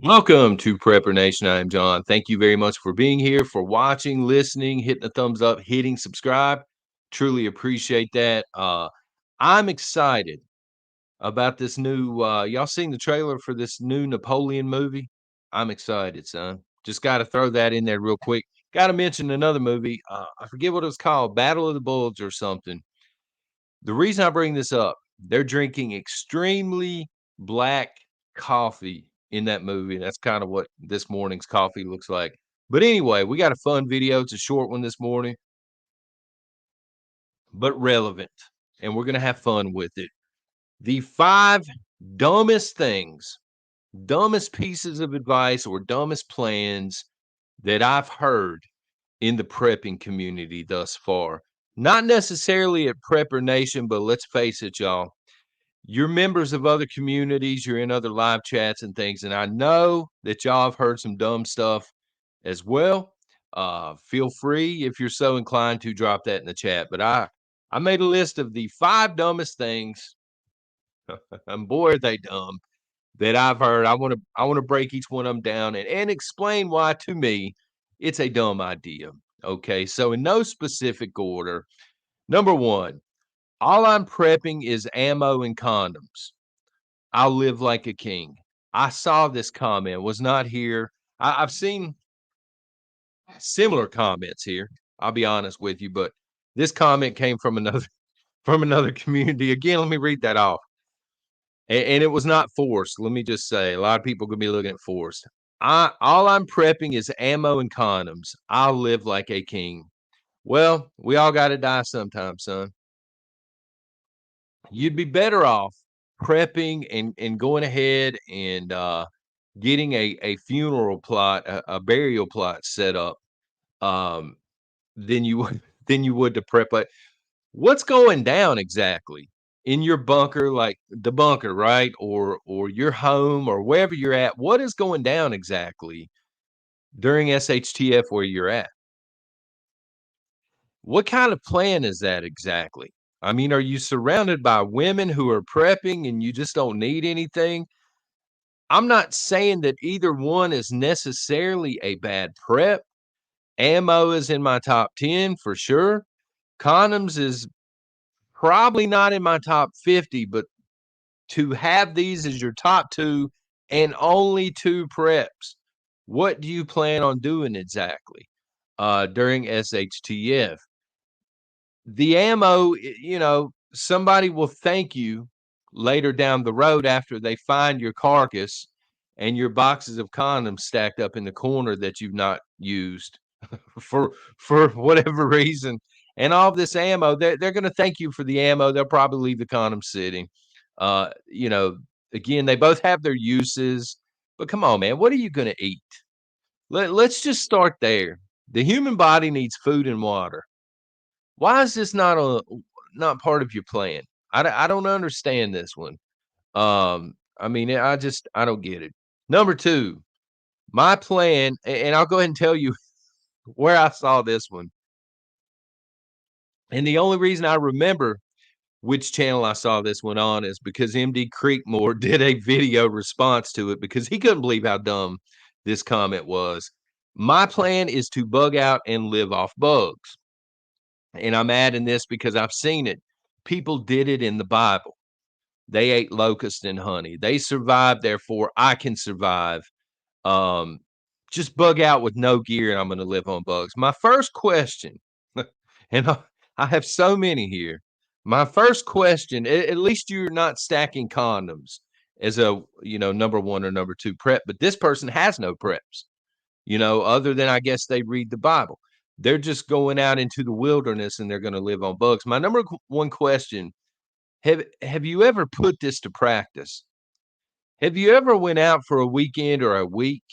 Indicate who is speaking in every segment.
Speaker 1: Welcome to Prepper Nation. I am John. Thank you very much for being here, for watching, listening, hitting a thumbs up, hitting subscribe. Truly appreciate that. I'm excited about this new. Y'all seen the trailer for this new Napoleon movie? I'm excited, son. Just got to throw that in there real quick. Got to mention another movie. I forget what it was called, Battle of the Bulge or something. The reason I bring this up, they're drinking extremely black coffee in that movie. That's kind of what this morning's coffee looks like. But anyway, we got a fun video. It's a short one this morning, but relevant. And we're going to have fun with it. The 5 dumbest things, dumbest pieces of advice, or dumbest plans that I've heard in the prepping community thus far. Not necessarily at Prepper Nation, but let's face it, y'all. You're members of other communities, you're in other live chats and things, and I know that y'all have heard some dumb stuff as well. Feel free, if you're so inclined, to drop that in the chat. But I made a list of the 5 dumbest things, and boy, are they dumb, that I've heard. I wanna break each one of them down and explain why, to me, it's a dumb idea. Okay, so in no specific order, number 1, all I'm prepping is ammo and condoms. I'll live like a king. I saw this comment, was not here. I've seen similar comments here. I'll be honest with you, but this comment came from another from another community. Again, let me read that off. And it was not forced. Let me just say, a lot of people gonna be looking at forced. All I'm prepping is ammo and condoms. I'll live like a king. Well, we all got to die sometime, son. You'd be better off prepping and going ahead and getting a funeral plot, a burial plot set up, um, than you would than you would to prep. But what's going down exactly in your bunker, like the bunker, right, or your home, or wherever you're at? What is going down exactly during SHTF where you're at? What kind of plan is that exactly? I mean, are you surrounded by women who are prepping and you just don't need anything? I'm not saying that either one is necessarily a bad prep. Ammo is in my top 10 for sure. Condoms is probably not in my top 50, but to have these as your top 2 and only 2 preps, what do you plan on doing exactly during SHTF? The ammo, somebody will thank you later down the road after they find your carcass and your boxes of condoms stacked up in the corner that you've not used for whatever reason. And all this ammo, they're going to thank you for the ammo. They'll probably leave the condom sitting. Uh, you know, again, they both have their uses, but come on, man, what are you going to eat? Let's just start there. The human body needs food and water. Why is this not part of your plan? I don't understand this one. I mean, I don't get it. Number 2, my plan, and I'll go ahead and tell you where I saw this one. And the only reason I remember which channel I saw this one on is because MD Creekmore did a video response to it because he couldn't believe how dumb this comment was. My plan is to bug out and live off bugs. And I'm adding this because I've seen it. People did it in the Bible. They ate locust and honey. They survived, therefore I can survive. Um, just bug out with no gear and I'm going to live on bugs. My first question, and I have so many here. My first question, at least you're not stacking condoms as a, number 1 or number 2 prep, but this person has no preps, other than I guess they read the Bible. They're just going out into the wilderness and they're going to live on bugs. My number 1 question, have you ever put this to practice? Have you ever went out for a weekend or a week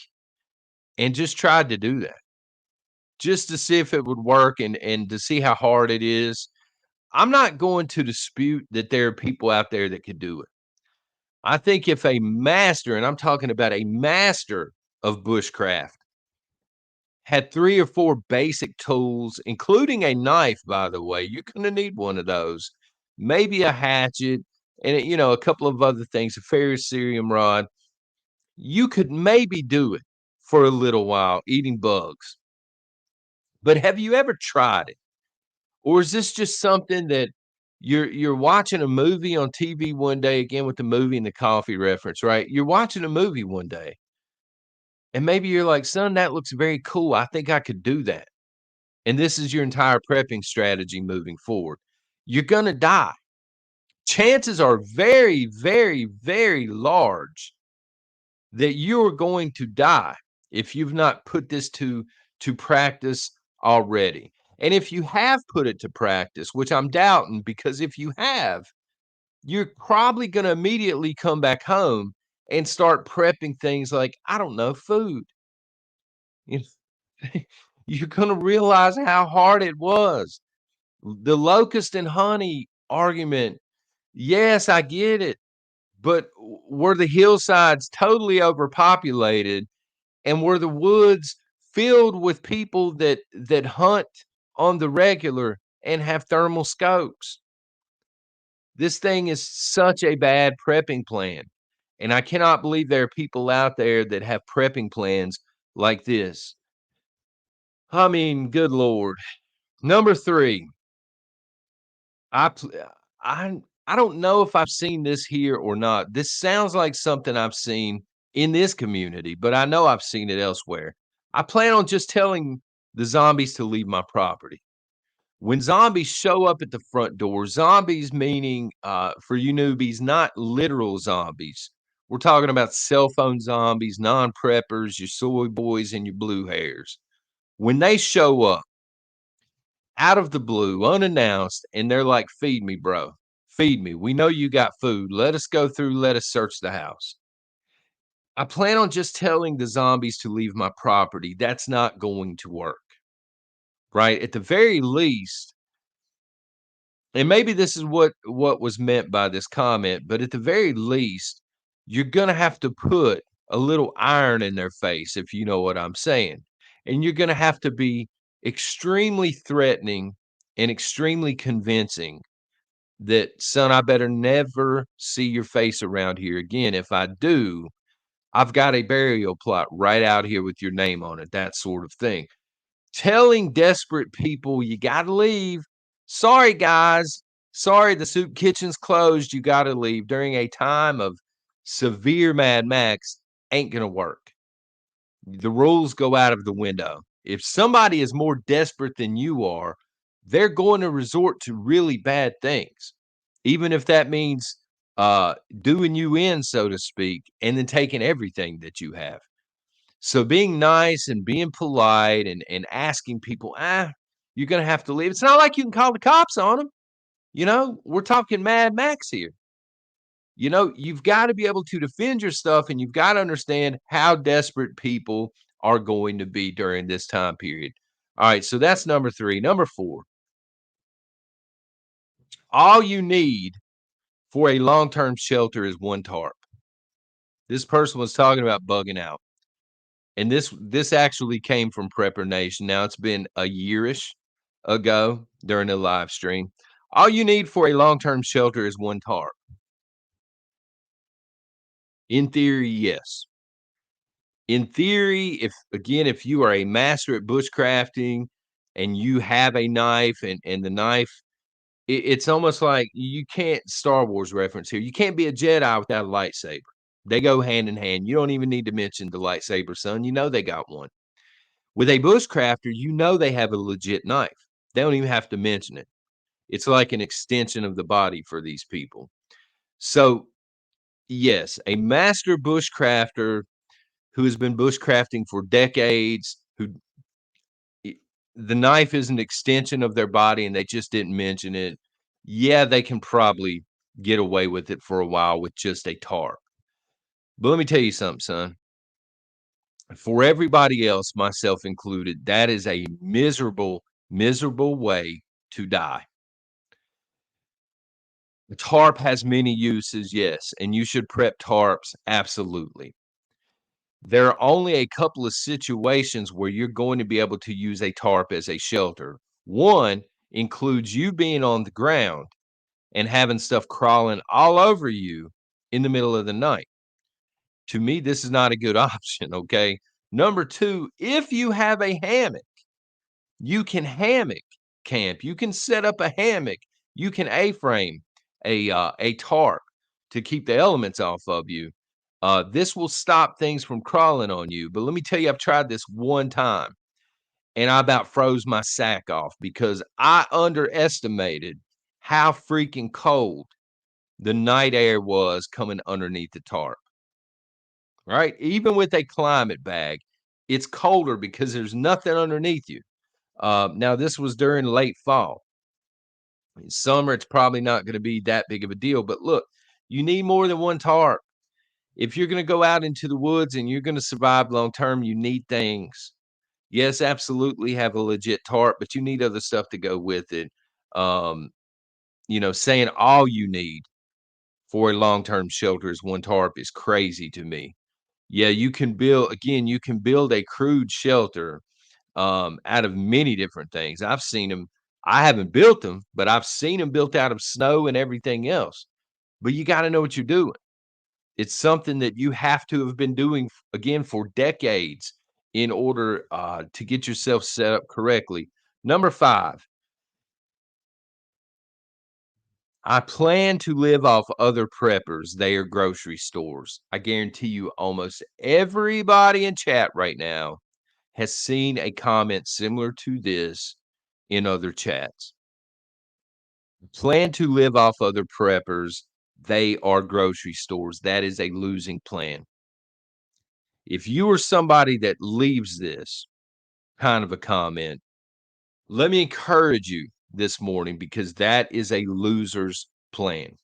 Speaker 1: and just tried to do that? Just to see if it would work and to see how hard it is. I'm not going to dispute that there are people out there that could do it. I think if a master, and I'm talking about a master of bushcraft, had 3 or 4 basic tools, including a knife, by the way. You're gonna need one of those. Maybe a hatchet and, a couple of other things, a ferrocerium rod. You could maybe do it for a little while, eating bugs. But have you ever tried it? Or is this just something that you're watching a movie on TV one day, again with the movie and the coffee reference, right? You're watching a movie one day, and maybe you're like, "Son, that looks very cool. I think I could do that." And this is your entire prepping strategy moving forward. You're gonna die. Chances are very, very, very large that you're going to die if you've not put this to practice already. And if you have put it to practice, which I'm doubting, because if you have, you're probably going to immediately come back home and start prepping things like, I don't know, food. You you're going to realize how hard it was. The locust and honey argument. Yes, I get it. But were the hillsides totally overpopulated, and were the woods filled with people that hunt on the regular and have thermal scopes? This thing is such a bad prepping plan, and I cannot believe there are people out there that have prepping plans like this. I mean, good lord. Number 3, I pl I don't know if I've seen this here or not. This sounds like something I've seen in this community, but I know I've seen it elsewhere. I plan on just telling the zombies to leave my property. When zombies show up at the front door, zombies meaning, for you newbies, not literal zombies. We're talking about cell phone zombies, non-preppers, your soy boys, and your blue hairs. When they show up out of the blue, unannounced, and they're like, "Feed me, bro. Feed me. We know you got food. Let us go through. Let us search the house." I plan on just telling the zombies to leave my property. That's not going to work, right? At the very least, and maybe this is what was meant by this comment, but at the very least, you're gonna have to put a little iron in their face, if you know what I'm saying. And you're gonna have to be extremely threatening and extremely convincing that, "Son, I better never see your face around here again. If I do, I've got a burial plot right out here with your name on it," that sort of thing. Telling desperate people, "You gotta leave. Sorry, guys. Sorry, the soup kitchen's closed. You gotta leave," during a time of severe Mad Max ain't gonna work. The rules go out of the window. If somebody is more desperate than you are, they're going to resort to really bad things, even if that means doing you in, so to speak, and then taking everything that you have. So being nice and being polite and asking people, you're gonna have to leave. It's not like you can call the cops on them. We're talking Mad Max here. You've got to be able to defend your stuff, and you've got to understand how desperate people are going to be during this time period. All right, so that's number 3. Number 4, all you need for a long-term shelter is one tarp. This person was talking about bugging out. And this actually came from Prepper Nation. Now it's been a yearish ago during the live stream. All you need for a long-term shelter is one tarp. In theory, yes. In theory, if you are a master at bushcrafting and you have a knife and the knife, it's almost like you can't Star Wars reference here. You can't be a Jedi without a lightsaber. They go hand in hand. You don't even need to mention the lightsaber, son. You know they got one. With a bushcrafter, you know they have a legit knife. They don't even have to mention it. It's like an extension of the body for these people. So, yes, a master bushcrafter who has been bushcrafting for decades, who I the knife is an extension of their body and they just didn't mention it. Yeah, they can probably get away with it for a while with just a tarp. But let me tell you something, son. For everybody else, myself included, that is a miserable, miserable way to die. The tarp has many uses, yes, and you should prep tarps, absolutely. There are only a couple of situations where you're going to be able to use a tarp as a shelter. One includes you being on the ground and having stuff crawling all over you in the middle of the night. To me, this is not a good option, okay? Number 2, if you have a hammock, you can hammock camp. You can set up a hammock. You can A-frame a tarp to keep the elements off of you. This will stop things from crawling on you. But let me tell you, I've tried this one time and I about froze my sack off because I underestimated how freaking cold the night air was coming underneath the tarp, right? Even with a climate bag, it's colder because there's nothing underneath you. Now, this was during late fall. In summer, it's probably not going to be that big of a deal. But look, you need more than one tarp. If you're going to go out into the woods and you're going to survive long term, you need things. Yes, absolutely have a legit tarp, but you need other stuff to go with it. Um, saying all you need for a long term shelter is one tarp is crazy to me. Yeah, you can build a crude shelter out of many different things. I've seen them. I haven't built them, but I've seen them built out of snow and everything else. But you got to know what you're doing. It's something that you have to have been doing again for decades in order to get yourself set up correctly. Number 5, I plan to live off other preppers, their grocery stores. I guarantee you almost everybody in chat right now has seen a comment similar to this in other chats. Plan to live off other preppers. They are grocery stores. That is a losing plan. If you are somebody that leaves this kind of a comment, let me encourage you this morning because that is a loser's plan.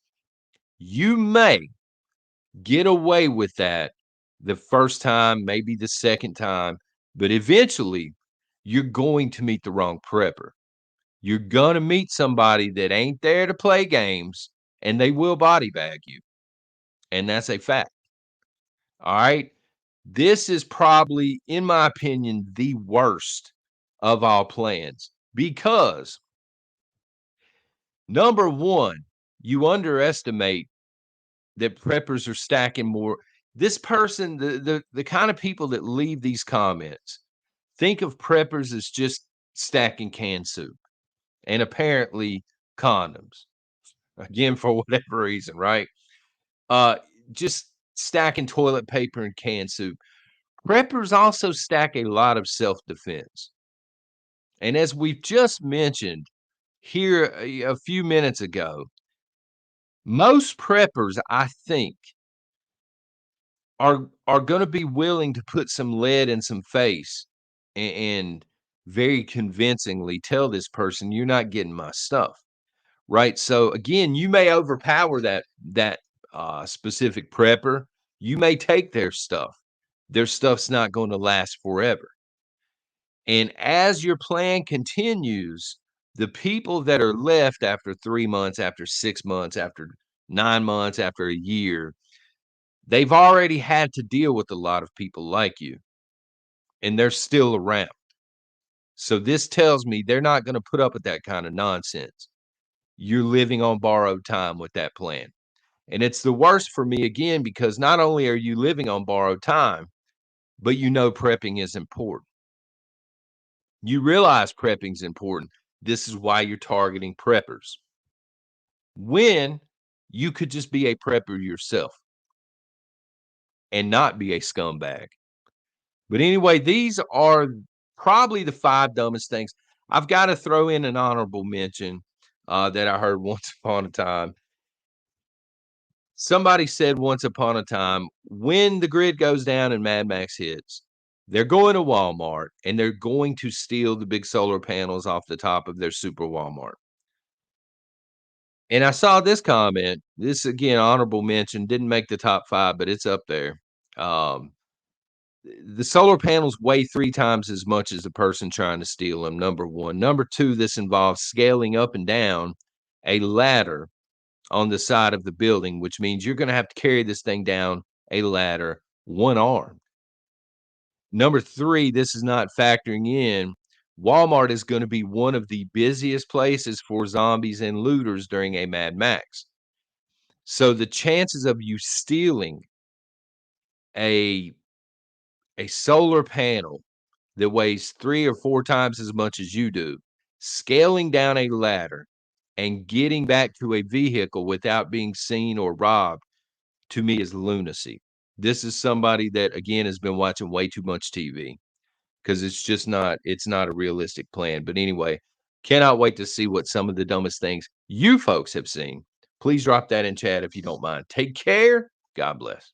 Speaker 1: You may get away with that the first time, maybe the second time, but eventually you're going to meet the wrong prepper. You're gonna meet somebody that ain't there to play games, and they will body bag you, and that's a fact, alright? This is probably, in my opinion, the worst of all plans because, number 1, you underestimate that preppers are stacking more. This person, the kind of people that leave these comments, think of preppers as just stacking canned soup and apparently condoms. Again, for whatever reason, right? Uh, just stacking toilet paper and canned soup. Preppers also stack a lot of self-defense. And as we've just mentioned here a few minutes ago, most preppers, I think, are gonna be willing to put some lead in some face and very convincingly tell this person, "You're not getting my stuff." Right? So, again, you may overpower that specific prepper. You may take their stuff. Their stuff's not gonna last forever. And as your plan continues, the people that are left after 3 months, after 6 months, after 9 months, after a year, they've already had to deal with a lot of people like you, and they're still around. So this tells me they're not gonna put up with that kinda nonsense. You're living on borrowed time with that plan. And it's the worst for me again because not only are you living on borrowed time, but you know prepping is important. You realize prepping is important. This is why you're targeting preppers. When you could just be a prepper yourself and not be a scumbag. But anyway, these are probably the 5 dumbest things. I've got to throw in an honorable mention that I heard once upon a time. Somebody said once upon a time, when the grid goes down and Mad Max hits, they're going to Walmart and they're going to steal the big solar panels off the top of their super Walmart. And I saw this comment. This again, honorable mention, didn't make the top 5, but it's up there. Um, the solar panels weigh 3 times as much as the person trying to steal them. Number 1. Number 2, this involves scaling up and down a ladder on the side of the building, which means you're gonna have to carry this thing down a ladder one arm. Number 3, this is not factoring in, Walmart is gonna be one of the busiest places for zombies and looters during a Mad Max. So the chances of you stealing a solar panel that weighs 3 or 4 times as much as you do, scaling down a ladder, and getting back to a vehicle without being seen or robbed, to me is lunacy. This is somebody that, again, has been watching way too much TV, because it's not a realistic plan. But anyway, cannot wait to see what some of the dumbest things you folks have seen. Please drop that in chat if you don't mind. Take care. God bless.